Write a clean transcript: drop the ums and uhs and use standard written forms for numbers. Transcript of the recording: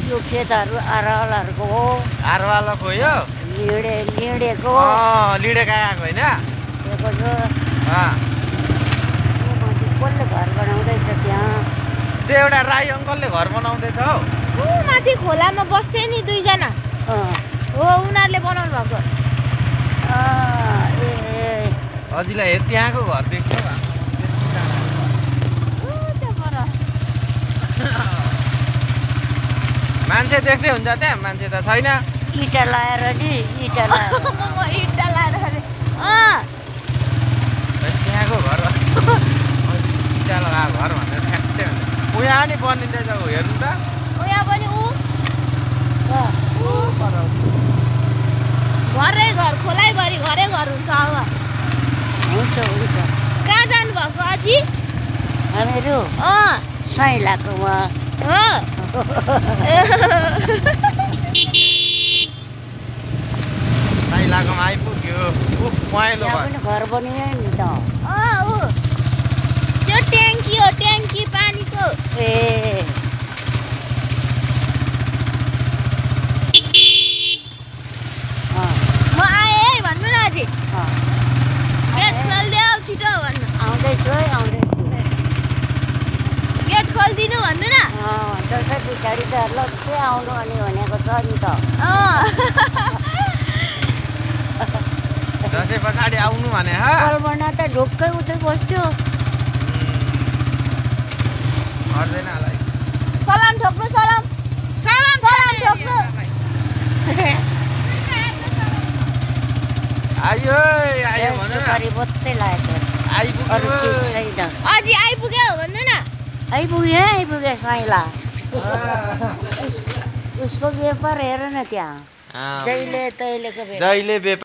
यो खेतहरू आरवालहरूको हो। आरवालको यो लिडेको लिडे गएको होइन दिएको छ। कसले घर बनाउँदैछ त्यहाँ? त्यो एउटा राई अङ्कलले घर बनाउँदैछ हौ। ऊ माथि खोलामा बस्थे नि दुईजना हो, उनीहरूले बनाउनु भएको। हजुरलाई त्यहाँको घर देख्छ मान्छे देख्दै हुन्छ त्यहाँ, मान्छे त छैन। इँटा लाएर नि इँटा लाएर इँटा लाएर त्यहाँको घर इँटा लगाएको घर भनेर ठ्याक्कै हुन्छ। उहाँ नि बनिँदैछ हेर्नु त। उहाँ पनि घरै घर खोलाइ गरी घरै घर हुन्छ अब। हुन्छ हुन्छ। कहाँ जानुभएको अझी? हामीहरू साइलाको उहाँ साइलाकोमा आइपुग्यो। पहेँलो पनि घर बनियो नि त। त्यो ट्याङ्की हो, ट्याङ्की पानीको। म आएँ है भन्नु न अझै। गेट खोलिदेऊ छिटो भन्नु। आउँदैछु है आउँदैछु। गेट खोलिदिनु भन्नु न। दसैँ पछाडि त लक्कै आउनु अनि भनेको छ नि त। दसैँ पछाडि आउनु भने कल्पना त ढुक्कै उतै बस्थ्यो। अर्दैन होला। सलाम ठोक्नु, सलाम ठोक्नु। आयो भन न। सुपारी बत्तै लागेको छ। अरू चिज छैन। अझै आइपुग्यो भन्नु न। आइपुगे साइला। उसको व्यापार हेर न त्यहाँ। जहिले तहिलेको जहिले